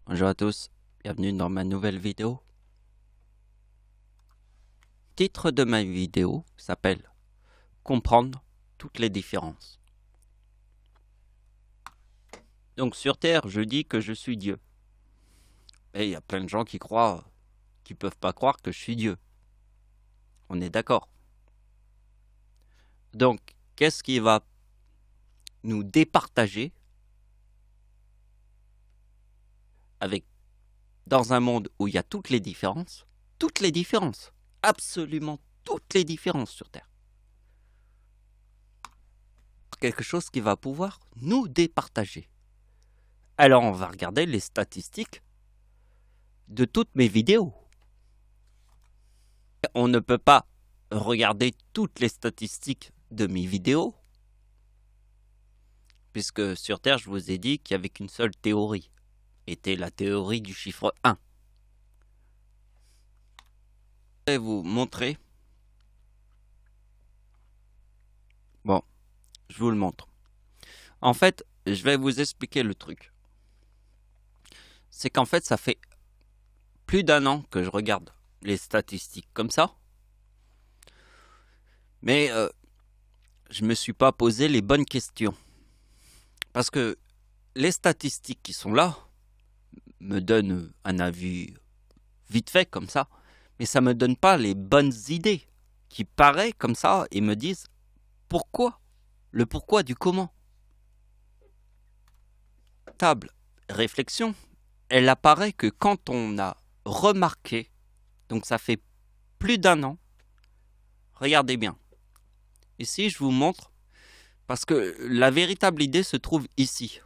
Bonjour à tous, bienvenue dans ma nouvelle vidéo. Le titre de ma vidéo s'appelle Comprendre toutes les différences. Donc sur Terre, je dis que je suis Dieu. Et il y a plein de gens qui peuvent pas croire que je suis Dieu. On est d'accord. Donc, qu'est-ce qui va nous départager dans un monde où il y a toutes les différences, absolument toutes les différences sur Terre. Quelque chose qui va pouvoir nous départager. Alors on va regarder les statistiques de toutes mes vidéos. On ne peut pas regarder toutes les statistiques de mes vidéos, puisque sur Terre, je vous ai dit qu'il n'y avait qu'une seule théorie, était la théorie du chiffre 1. Je vais vous montrer. Bon, je vous le montre. En fait, je vais vous expliquer le truc. C'est qu'en fait, ça fait plus d'un an que je regarde les statistiques comme ça. Mais je ne me suis pas posé les bonnes questions. Parce que les statistiques qui sont là me donnent un avis vite fait comme ça, mais ça ne me donne pas les bonnes idées qui paraissent comme ça et me disent pourquoi, le pourquoi du comment. Table réflexion, elle apparaît que quand on a remarqué, donc ça fait plus d'un an, regardez bien. Ici, je vous montre, parce que la véritable idée se trouve ici.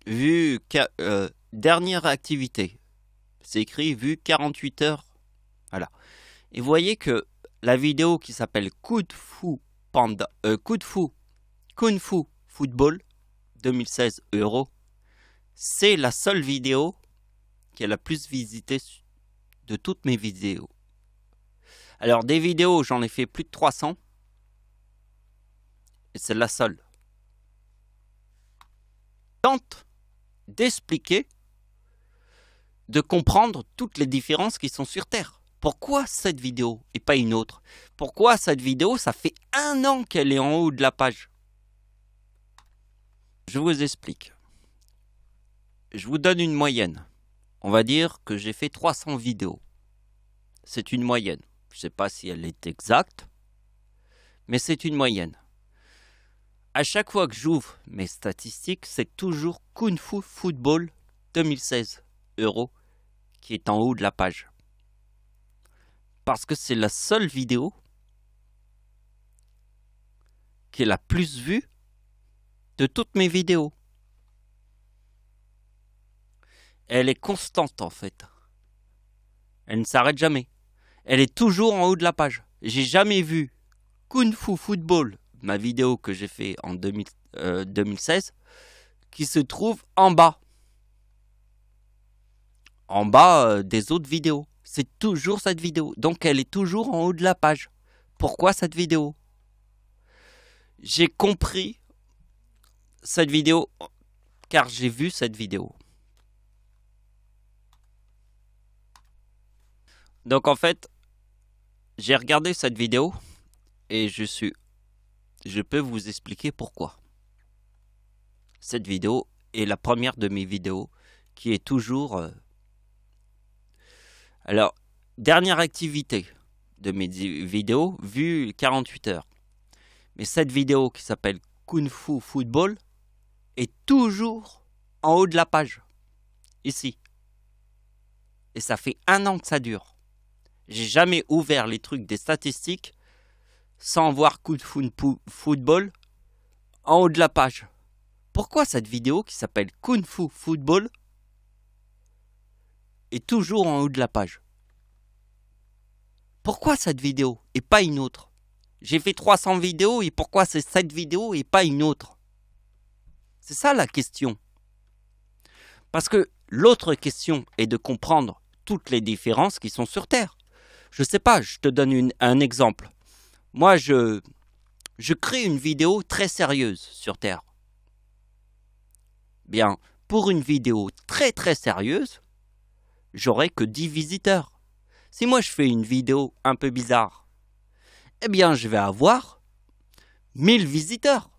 Vu dernière activité, c'est écrit vu 48 heures. Voilà. Et vous voyez que la vidéo qui s'appelle Kung Fu Football 2016 €, c'est la seule vidéo qui est la plus visitée de toutes mes vidéos. Alors des vidéos, j'en ai fait plus de 300. Et c'est la seule. Tente d'expliquer, de comprendre toutes les différences qui sont sur Terre. Pourquoi cette vidéo et pas une autre? Pourquoi cette vidéo, ça fait un an qu'elle est en haut de la page? Je vous explique. Je vous donne une moyenne. On va dire que j'ai fait 300 vidéos. C'est une moyenne. Je ne sais pas si elle est exacte, mais c'est une moyenne. À chaque fois que j'ouvre mes statistiques, c'est toujours Kung Fu Football 2016 € qui est en haut de la page. Parce que c'est la seule vidéo qui est la plus vue de toutes mes vidéos. Elle est constante en fait. Elle ne s'arrête jamais. Elle est toujours en haut de la page. J'ai jamais vu Kung Fu Football, ma vidéo que j'ai fait en 2016, qui se trouve en bas. En bas des autres vidéos. C'est toujours cette vidéo. Donc elle est toujours en haut de la page. Pourquoi cette vidéo? J'ai compris cette vidéo car j'ai vu cette vidéo. Donc en fait, j'ai regardé cette vidéo et je peux vous expliquer pourquoi. Cette vidéo est la première de mes vidéos qui est toujours... Alors, dernière activité de mes vidéos, vue 48 heures. Mais cette vidéo qui s'appelle Kung Fu Football est toujours en haut de la page. Ici. Et ça fait un an que ça dure. J'ai jamais ouvert les trucs des statistiques sans voir Kung Fu Football en haut de la page. Pourquoi cette vidéo qui s'appelle Kung Fu Football est toujours en haut de la page? Pourquoi cette vidéo et pas une autre? J'ai fait 300 vidéos et pourquoi c'est cette vidéo et pas une autre? C'est ça la question. Parce que l'autre question est de comprendre toutes les différences qui sont sur Terre. Je sais pas, je te donne un exemple. Moi, je crée une vidéo très sérieuse sur Terre. Bien, pour une vidéo très très sérieuse, j'aurai que 10 visiteurs. Si moi je fais une vidéo un peu bizarre, eh bien je vais avoir 1000 visiteurs.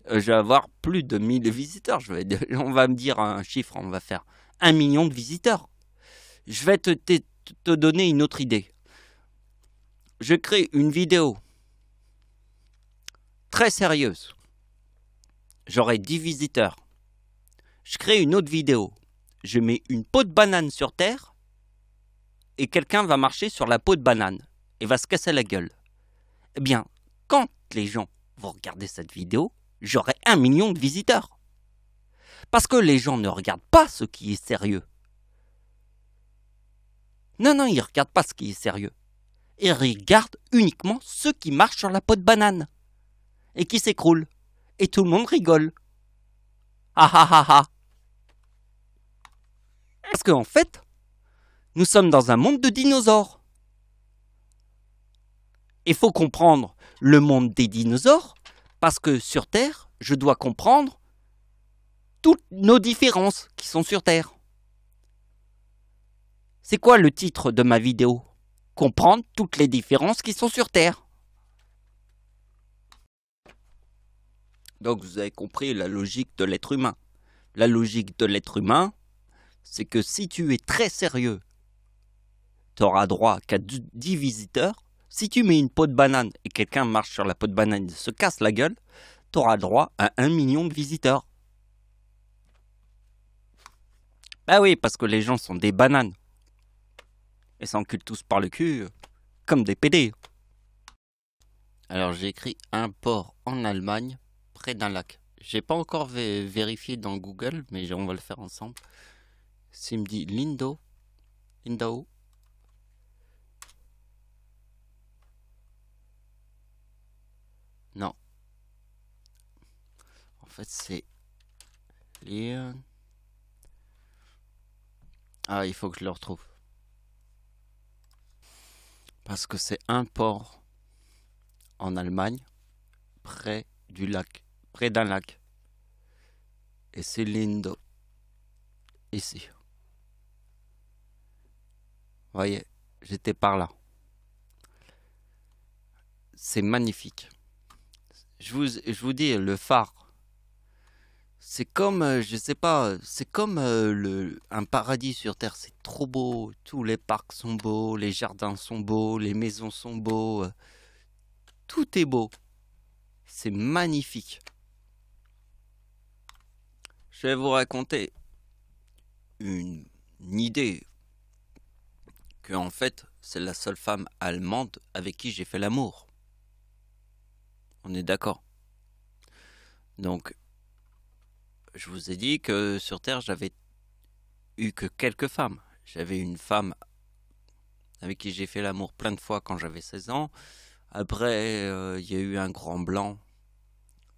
Je vais avoir plus de 1000 visiteurs. On va me dire un chiffre, on va faire 1 million de visiteurs. Je vais te donner une autre idée. Je crée une vidéo très sérieuse. J'aurai 10 visiteurs. Je crée une autre vidéo. Je mets une peau de banane sur terre et quelqu'un va marcher sur la peau de banane et va se casser la gueule. Eh bien, quand les gens vont regarder cette vidéo, j'aurai 1 million de visiteurs. Parce que les gens ne regardent pas ce qui est sérieux. Non, ils ne regardent pas ce qui est sérieux. Ils regardent uniquement ceux qui marchent sur la peau de banane et qui s'écroulent. Et tout le monde rigole. Ah ah ah ah. Parce qu'en fait, nous sommes dans un monde de dinosaures. Il faut comprendre le monde des dinosaures parce que sur Terre, je dois comprendre toutes nos différences qui sont sur Terre. C'est quoi le titre de ma vidéo? Comprendre toutes les différences qui sont sur Terre. Donc vous avez compris la logique de l'être humain. La logique de l'être humain, c'est que si tu es très sérieux, tu auras droit qu'à 10 visiteurs. Si tu mets une peau de banane et quelqu'un marche sur la peau de banane et se casse la gueule, tu auras droit à 1 million de visiteurs. Bah oui, parce que les gens sont des bananes. Et s'enculent tous par le cul, comme des PD. Alors j'ai écrit un port en Allemagne, près d'un lac. J'ai pas encore vérifié dans Google, mais on va le faire ensemble. S'il me dit Lindau. Non. En fait, c'est Lyon. Ah, il faut que je le retrouve. Parce que c'est un port en Allemagne, près du lac, près d'un lac. Et c'est Lindau. Ici. Vous voyez, j'étais par là. C'est magnifique. Je vous dis, le phare, c'est comme, je sais pas, c'est comme un paradis sur Terre. C'est trop beau. Tous les parcs sont beaux, les jardins sont beaux, les maisons sont beaux. Tout est beau. C'est magnifique. Je vais vous raconter une idée que en fait, c'est la seule femme allemande avec qui j'ai fait l'amour. On est d'accord. Donc, je vous ai dit que sur Terre, j'avais eu que quelques femmes. J'avais une femme avec qui j'ai fait l'amour plein de fois quand j'avais 16 ans. Après, il y a eu un grand blanc.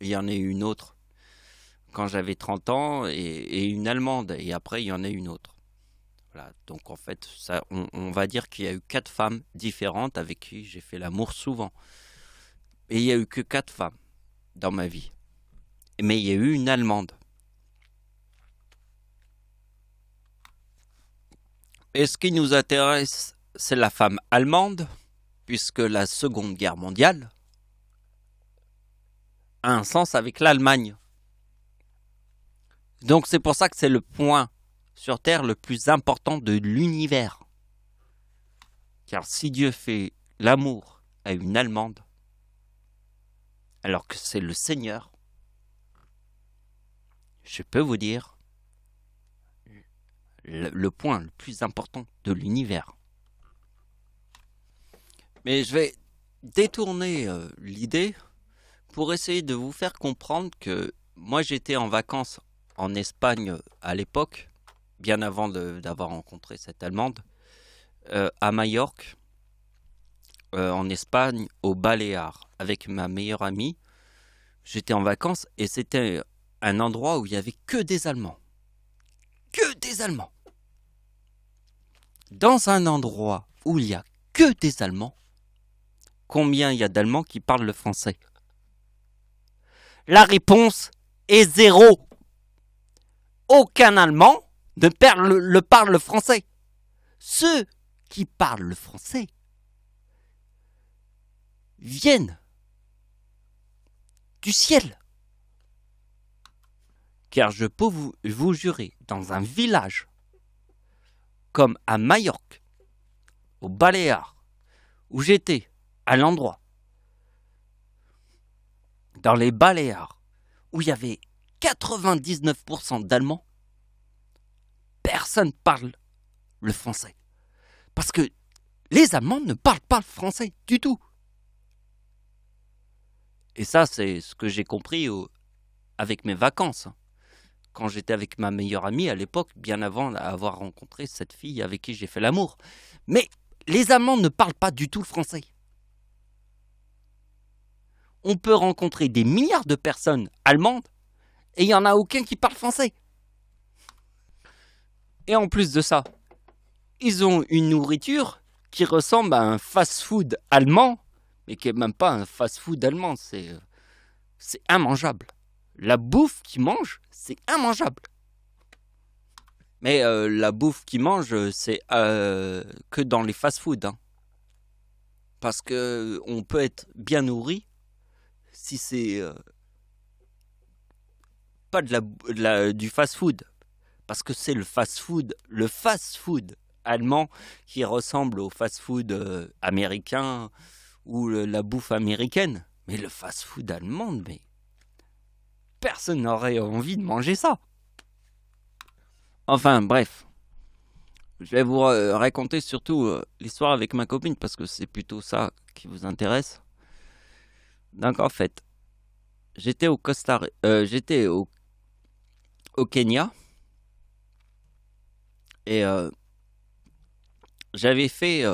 Il y en a eu une autre quand j'avais 30 ans et une allemande. Et après, il y en a une autre. Voilà. Donc, en fait, ça, on va dire qu'il y a eu 4 femmes différentes avec qui j'ai fait l'amour souvent. Et il n'y a eu que 4 femmes dans ma vie. Mais il y a eu une allemande. Et ce qui nous intéresse, c'est la femme allemande, puisque la Seconde Guerre mondiale a un sens avec l'Allemagne. Donc c'est pour ça que c'est le point sur Terre le plus important de l'univers. Car si Dieu fait l'amour à une Allemande, alors que c'est le Seigneur, je peux vous dire le point le plus important de l'univers. Mais je vais détourner l'idée pour essayer de vous faire comprendre que moi j'étais en vacances en Espagne à l'époque, bien avant d'avoir rencontré cette Allemande, à Majorque, en Espagne, aux Baléares, avec ma meilleure amie. J'étais en vacances et c'était un endroit où il n'y avait que des Allemands. Que des Allemands. Dans un endroit où il n'y a que des Allemands, combien il y a d'Allemands qui parlent le français? La réponse est 0. aucun Allemand ne parle le français. Ceux qui parlent le français viennent du ciel. Car je peux vous jurer, dans un village comme à Majorque, aux Baléares, où j'étais, à l'endroit, dans les Baléares, où il y avait 99% d'Allemands, personne parle le français. Parce que les Allemands ne parlent pas le français du tout. Et ça, c'est ce que j'ai compris avec mes vacances. Quand j'étais avec ma meilleure amie à l'époque, bien avant d'avoir rencontré cette fille avec qui j'ai fait l'amour. Mais les Allemands ne parlent pas du tout le français. On peut rencontrer des milliards de personnes allemandes et il n'y en a aucun qui parle français. Et en plus de ça, ils ont une nourriture qui ressemble à un fast-food allemand, mais qui n'est même pas un fast-food allemand, c'est immangeable. La bouffe qu'ils mangent, c'est immangeable. Mais la bouffe qu'ils mangent, c'est que dans les fast-foods. Hein. Parce qu'on peut être bien nourri si c'est pas du fast-food. Parce que c'est le fast-food allemand qui ressemble au fast-food américain ou la bouffe américaine. Mais le fast-food allemand, mais personne n'aurait envie de manger ça. Enfin, bref. Je vais vous raconter surtout l'histoire avec ma copine parce que c'est plutôt ça qui vous intéresse. Donc en fait, j'étais au Kenya et j'avais fait,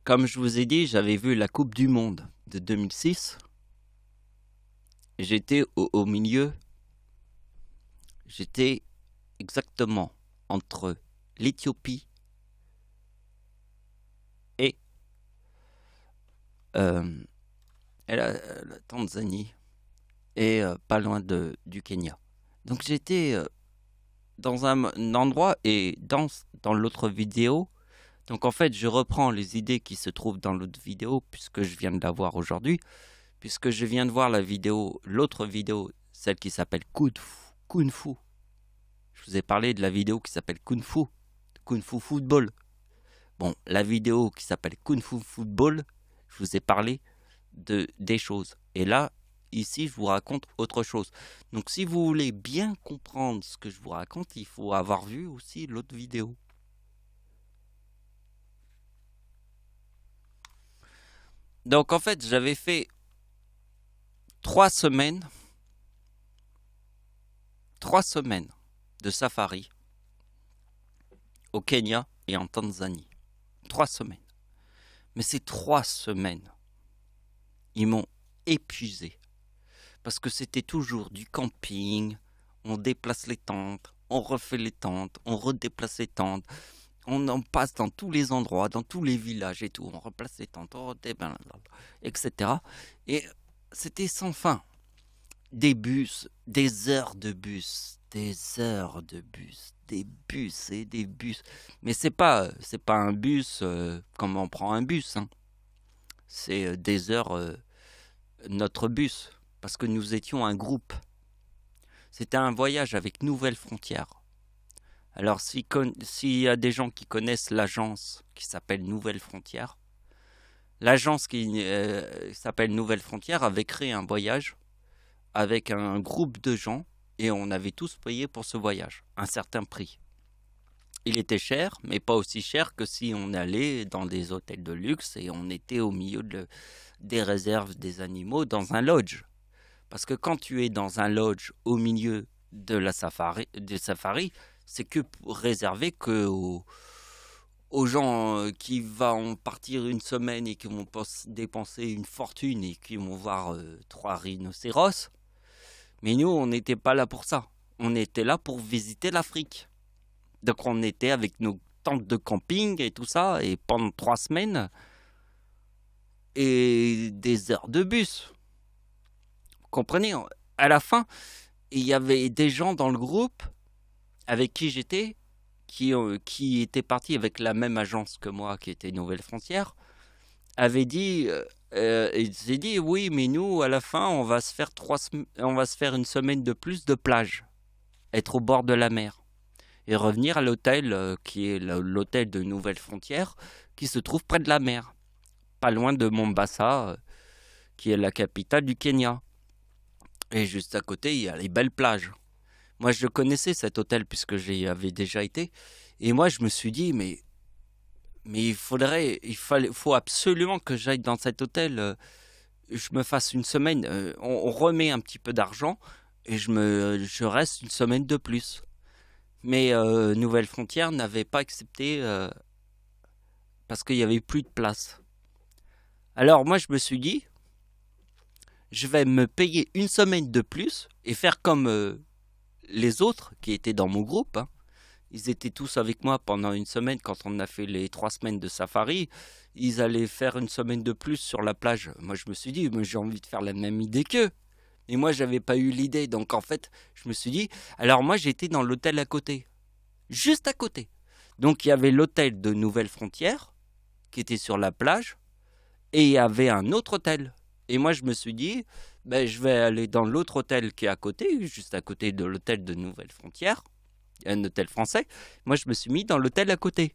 comme je vous ai dit, j'avais vu la Coupe du Monde de 2006. J'étais au milieu. J'étais exactement entre l'Éthiopie et la Tanzanie et pas loin du Kenya. Donc j'étais dans un endroit et dans l'autre vidéo. Donc en fait, je reprends les idées qui se trouvent dans l'autre vidéo puisque je viens de la voir aujourd'hui. Puisque je viens de voir l'autre vidéo, celle qui s'appelle Kung Fu. Je vous ai parlé de la vidéo qui s'appelle Kung Fu Football. Bon, la vidéo qui s'appelle Kung Fu Football, je vous ai parlé des choses. Et là, ici, je vous raconte autre chose. Donc, si vous voulez bien comprendre ce que je vous raconte, il faut avoir vu aussi l'autre vidéo. Donc, en fait, j'avais fait 3 semaines de safari au Kenya et en Tanzanie. 3 semaines. Mais ces 3 semaines, ils m'ont épuisé. Parce que c'était toujours du camping, on déplace les tentes, on refait les tentes, on redéplace les tentes, on en passe dans tous les endroits, dans tous les villages et tout, on replace les tentes, etc. Et c'était sans fin. Des bus, des heures de bus, des bus et des bus. Mais c'est pas un bus comme on prend un bus. Hein. C'est des heures notre bus. Parce que nous étions un groupe. C'était un voyage avec Nouvelles Frontières. Alors s'il y a des gens qui connaissent l'agence qui s'appelle Nouvelles Frontières, l'agence qui s'appelle Nouvelles Frontières avait créé un voyage avec un groupe de gens et on avait tous payé pour ce voyage, un certain prix. Il était cher, mais pas aussi cher que si on allait dans des hôtels de luxe et on était au milieu des réserves des animaux dans un lodge. Parce que quand tu es dans un lodge au milieu des safaris, c'est que réservé aux gens qui vont partir une semaine et qui vont dépenser une fortune et qui vont voir 3 rhinocéros. Mais nous, on n'était pas là pour ça. On était là pour visiter l'Afrique. Donc on était avec nos tentes de camping et tout ça, et pendant 3 semaines, et des heures de bus. Vous comprenez ? À la fin, Et il y avait des gens dans le groupe avec qui j'étais qui étaient partis avec la même agence que moi, qui était Nouvelle Frontière, avaient dit, ils s'est dit, oui, mais nous, à la fin, on va se faire une semaine de plus de plage, être au bord de la mer, et revenir à l'hôtel qui est l'hôtel de Nouvelle Frontière, qui se trouve près de la mer, pas loin de Mombasa, qui est la capitale du Kenya. Et juste à côté, il y a les belles plages. Moi, je connaissais cet hôtel puisque j'y avais déjà été. Et moi, je me suis dit, mais faut absolument que j'aille dans cet hôtel. Je me fasse une semaine. On remet un petit peu d'argent et je reste une semaine de plus. Mais Nouvelle Frontière n'avait pas accepté parce qu'il n'y avait plus de place. Alors moi, je me suis dit, je vais me payer une semaine de plus et faire comme les autres qui étaient dans mon groupe. Hein. Ils étaient tous avec moi pendant une semaine quand on a fait les 3 semaines de safari. Ils allaient faire une semaine de plus sur la plage. Moi, je me suis dit, mais j'ai envie de faire la même idée qu'eux. Et moi, j'avais pas eu l'idée. Donc, en fait, je me suis dit, alors moi, j'étais dans l'hôtel à côté. Juste à côté. Donc, il y avait l'hôtel de Nouvelle Frontière qui était sur la plage. Et il y avait un autre hôtel. Et moi, je me suis dit, ben, je vais aller dans l'autre hôtel qui est à côté, juste à côté de l'hôtel de Nouvelle Frontière. Un hôtel français. Moi, je me suis mis dans l'hôtel à côté.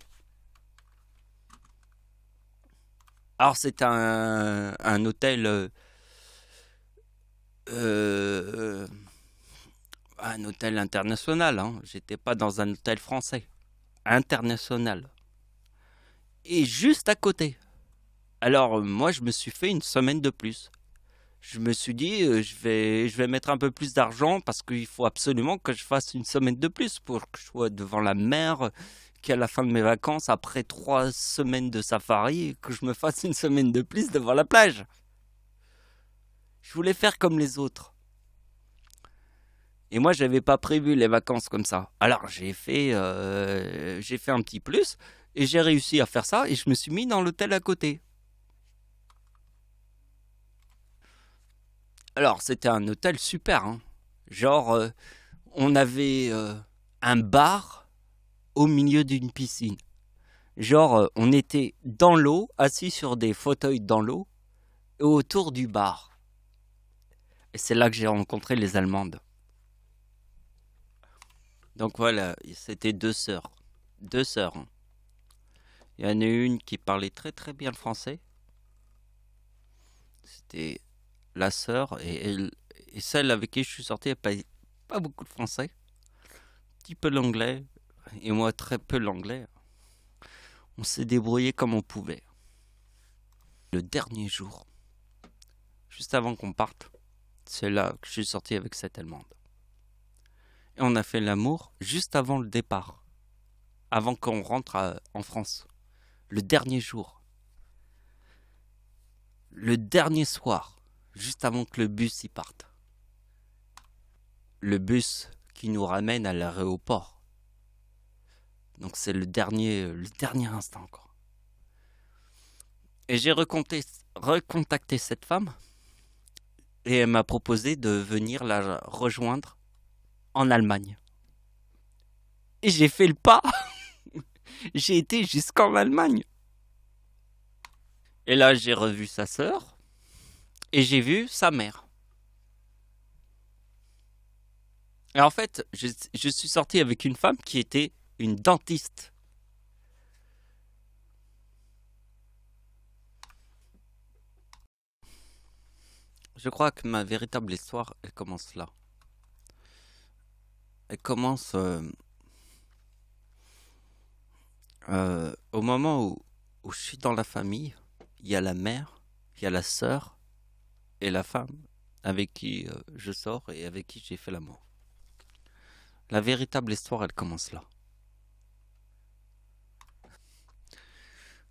Alors, c'est un hôtel... un hôtel international. Hein. J'étais pas dans un hôtel français. International. Et juste à côté. Alors, moi, je me suis fait une semaine de plus. Je me suis dit, je vais mettre un peu plus d'argent parce qu'il faut absolument que je fasse une semaine de plus pour que je sois devant la mer, qu'à la fin de mes vacances, après 3 semaines de safari, que je me fasse une semaine de plus devant la plage. Je voulais faire comme les autres. Et moi, j'avais pas prévu les vacances comme ça. Alors, j'ai fait un petit plus et j'ai réussi à faire ça et je me suis mis dans l'hôtel à côté. Alors, c'était un hôtel super. Hein. Genre, on avait un bar au milieu d'une piscine. Genre, on était dans l'eau, assis sur des fauteuils dans l'eau, et autour du bar. Et c'est là que j'ai rencontré les Allemandes. Donc voilà, c'était 2 sœurs. 2 sœurs. Hein. Il y en a une qui parlait très très bien le français. C'était la sœur et celle avec qui je suis sorti, elle parlait pas beaucoup de français. Un petit peu l'anglais. Et moi, très peu l'anglais. On s'est débrouillé comme on pouvait. Le dernier jour, juste avant qu'on parte, c'est là que je suis sorti avec cette Allemande. Et on a fait l'amour juste avant le départ, avant qu'on rentre en France. Le dernier jour, le dernier soir, juste avant que le bus y parte. Le bus qui nous ramène à l'aéroport. Donc c'est le dernier instant encore. Et j'ai recontacté cette femme et elle m'a proposé de venir la rejoindre en Allemagne. Et j'ai fait le pas. J'ai été jusqu'en Allemagne. Et là, j'ai revu sa sœur et j'ai vu sa mère. Et en fait, je suis sorti avec une femme qui était une dentiste. Je crois que ma véritable histoire, elle commence là. Elle commence au moment où je suis dans la famille. Il y a la mère, il y a la sœur et la femme avec qui je sors et avec qui j'ai fait l'amour. La véritable histoire, elle commence là.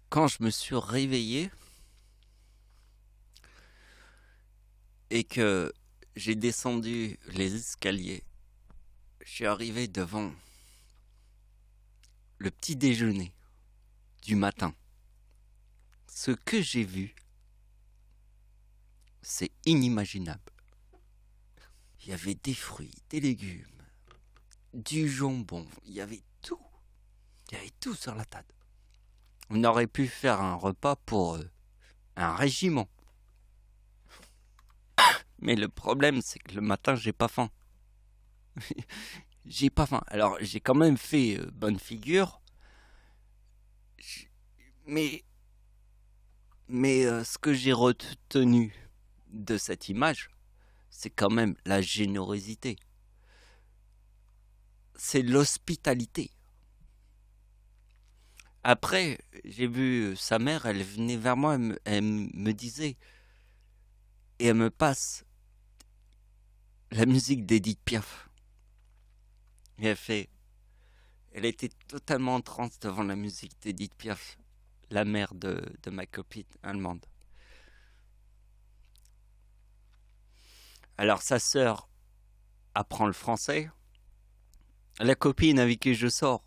Quand je me suis réveillé et que j'ai descendu les escaliers, je suis arrivé devant le petit déjeuner du matin. Ce que j'ai vu, c'est inimaginable. Il y avait des fruits, des légumes, du jambon, il y avait tout. Il y avait tout sur la table. On aurait pu faire un repas pour un régiment. Mais le problème, c'est que le matin, j'ai pas faim. J'ai pas faim. Alors, j'ai quand même fait bonne figure. J- Mais, mais ce que j'ai retenu de cette image, c'est quand même la générosité. C'est l'hospitalité. Après, j'ai vu sa mère, elle venait vers moi, elle me disait, et elle me passe la musique d'Edith Piaf. Et elle était totalement en transe devant la musique d'Edith Piaf, la mère de ma copine allemande. Alors sa sœur apprend le français. La copine avec qui je sors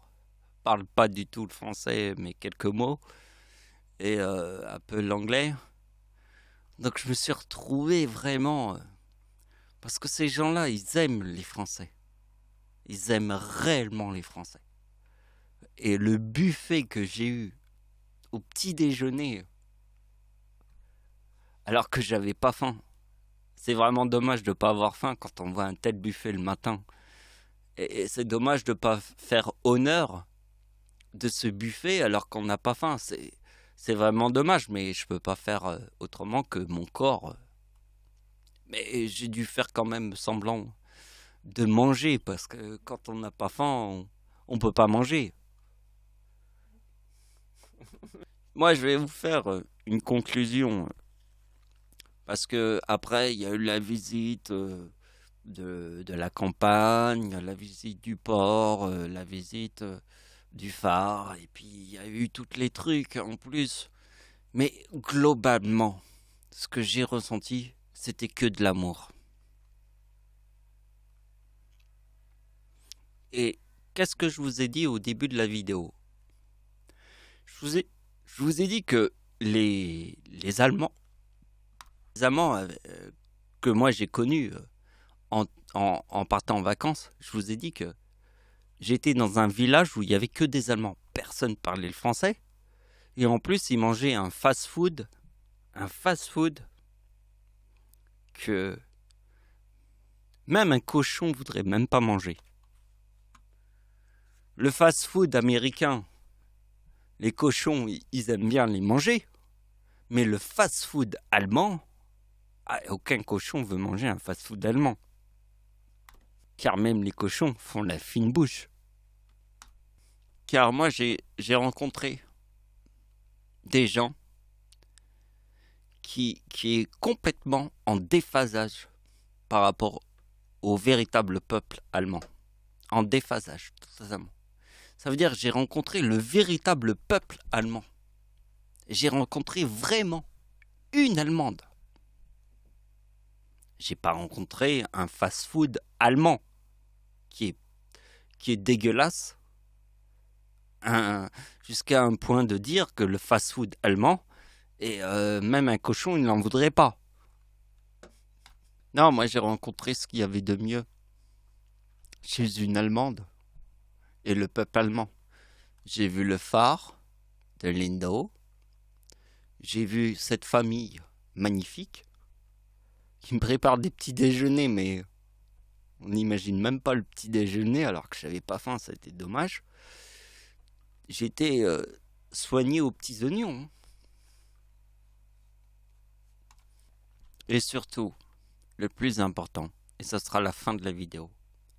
parle pas du tout le français, mais quelques mots, et un peu l'anglais. Donc je me suis retrouvé vraiment... parce que ces gens-là, ils aiment les Français. Ils aiment réellement les Français. Et le buffet que j'ai eu au petit déjeuner, alors que j'avais pas faim. C'est vraiment dommage de ne pas avoir faim quand on voit un tel buffet le matin. Et c'est dommage de ne pas faire honneur de ce buffet alors qu'on n'a pas faim. C'est vraiment dommage, mais je peux pas faire autrement que mon corps. Mais j'ai dû faire quand même semblant de manger parce que quand on n'a pas faim, on peut pas manger. Moi, je vais vous faire une conclusion parce que après, il y a eu la visite de la campagne, la visite du port, la visite du phare, et puis il y a eu tous les trucs en plus. Mais globalement, ce que j'ai ressenti, c'était que de l'amour. Et qu'est-ce que je vous ai dit au début de la vidéo? Je vous ai dit que les Allemands, que moi j'ai connus en partant en vacances, je vous ai dit que j'étais dans un village où il y avait que des Allemands. Personne parlait le français. Et en plus, ils mangeaient un fast-food que même un cochon voudrait même pas manger. Le fast-food américain, les cochons, ils aiment bien les manger. Mais le fast-food allemand, aucun cochon veut manger un fast-food allemand. Car même les cochons font la fine bouche. Car moi, j'ai rencontré des gens qui est complètement en déphasage par rapport au véritable peuple allemand. En déphasage, totalement. Ça veut dire que j'ai rencontré le véritable peuple allemand. J'ai rencontré vraiment une Allemande. J'ai pas rencontré un fast-food allemand qui est dégueulasse jusqu'à un point de dire que le fast-food allemand, et même un cochon, il n'en voudrait pas. Non, moi j'ai rencontré ce qu'il y avait de mieux chez une Allemande et le peuple allemand. J'ai vu le phare de Lindau. J'ai vu cette famille magnifique qui me prépare des petits déjeuners, mais on n'imagine même pas le petit déjeuner alors que j'avais pas faim, ça a été dommage. J'étais soigné aux petits oignons. Et surtout, le plus important, et ce sera la fin de la vidéo,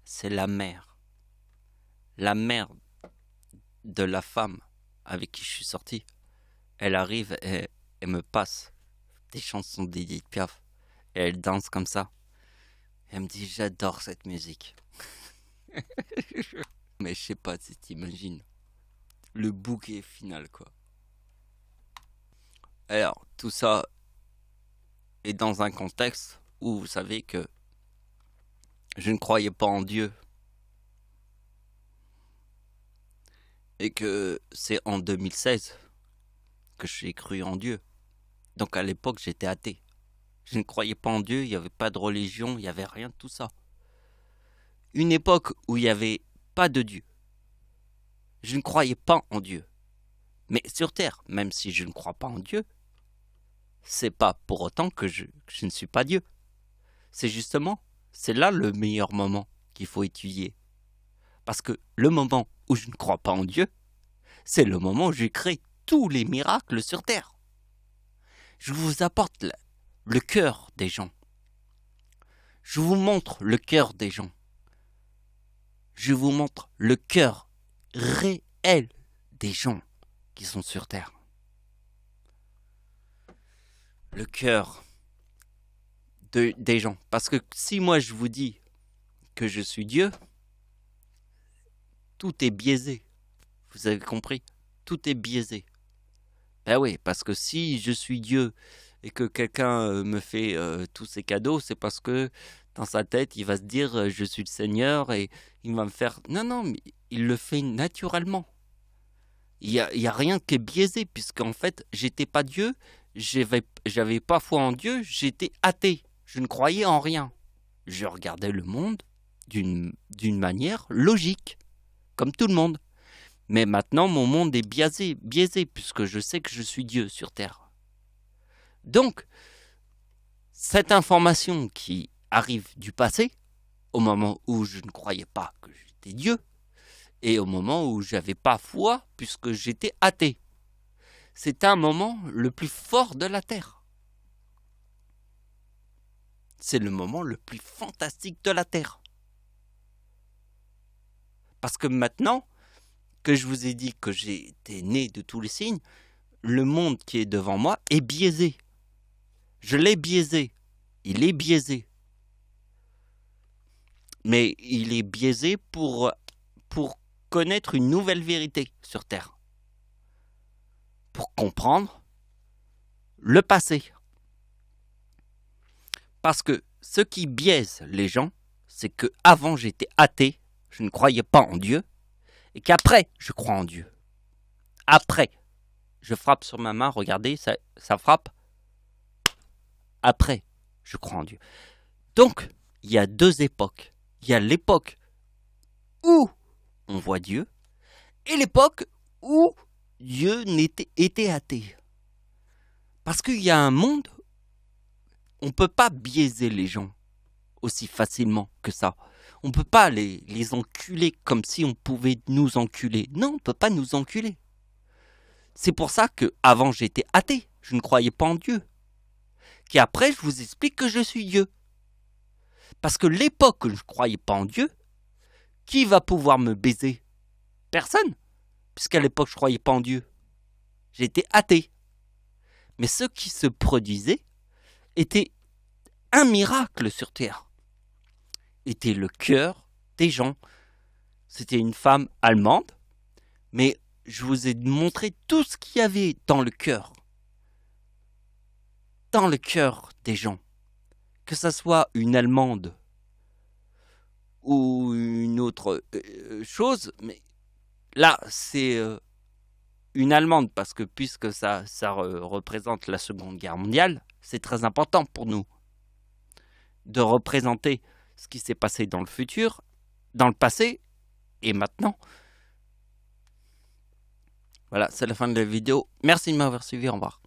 c'est la mère. La mère de la femme avec qui je suis sorti. Elle arrive et me passe des chansons d'Edith Piaf. Et elle danse comme ça. Elle me dit, j'adore cette musique. Mais je sais pas si t'imagines le bouquet final, quoi. Alors, tout ça est dans un contexte où vous savez que je ne croyais pas en Dieu. Et que c'est en 2016 que j'ai cru en Dieu. Donc à l'époque, j'étais athée. Je ne croyais pas en Dieu, il n'y avait pas de religion, il n'y avait rien de tout ça. une époque où il n'y avait pas de Dieu. Je ne croyais pas en Dieu. Mais sur Terre, même si je ne crois pas en Dieu, c'est pas pour autant que je ne suis pas Dieu. C'est justement, c'est là le meilleur moment qu'il faut étudier. Parce que le moment où je ne crois pas en Dieu, c'est le moment où je crée tous les miracles sur Terre. Je vous apporte le cœur des gens. Je vous montre le cœur des gens. Je vous montre le cœur réel des gens qui sont sur Terre. Le cœur des gens. Parce que si moi je vous dis que je suis Dieu, tout est biaisé. Vous avez compris? Tout est biaisé. Ben oui, parce que si je suis Dieu et que quelqu'un me fait tous ces cadeaux, c'est parce que dans sa tête, il va se dire je suis le Seigneur et il va me faire... Non, mais il le fait naturellement. Il y a rien qui est biaisé, puisqu'en fait, j'étais pas Dieu, j'avais pas foi en Dieu, j'étais athée. Je ne croyais en rien. Je regardais le monde d'une manière logique, comme tout le monde. Mais maintenant, mon monde est biaisé, puisque je sais que je suis Dieu sur Terre. Donc, cette information qui arrive du passé, au moment où je ne croyais pas que j'étais Dieu, et au moment où j'avais pas foi, puisque j'étais athée, c'est un moment le plus fort de la Terre. C'est le moment le plus fantastique de la Terre. Parce que maintenant que je vous ai dit que j'étais né de tous les signes, le monde qui est devant moi est biaisé. Je l'ai biaisé. Il est biaisé. Mais il est biaisé pour connaître une nouvelle vérité sur Terre. Pour comprendre le passé. Parce que ce qui biaise les gens, c'est que avant j'étais athée, je ne croyais pas en Dieu, et qu'après je crois en Dieu. Après, je frappe sur ma main, regardez, ça frappe. Après, je crois en Dieu. Donc, il y a deux époques. Il y a l'époque où on voit Dieu, et l'époque où Dieu était athée. Parce qu'il y a un monde, on ne peut pas biaiser les gens aussi facilement que ça. On ne peut pas les enculer comme si on pouvait nous enculer. Non, on ne peut pas nous enculer. C'est pour ça que avant j'étais athée, je ne croyais pas en Dieu. Qu'après, je vous explique que je suis Dieu. Parce que l'époque où je ne croyais pas en Dieu, qui va pouvoir me baiser? Personne. Puisqu'à l'époque, je ne croyais pas en Dieu. J'étais athée. Mais ce qui se produisait était un miracle sur Terre. Était le cœur des gens. C'était une femme allemande, mais je vous ai montré tout ce qu'il y avait dans le cœur. Dans le cœur des gens. Que ça soit une Allemande ou une autre chose, mais là, c'est une Allemande, parce que puisque ça représente la Seconde Guerre mondiale, c'est très important pour nous de représenter ce qui s'est passé dans le futur, dans le passé et maintenant. Voilà, c'est la fin de la vidéo. Merci de m'avoir suivi, au revoir.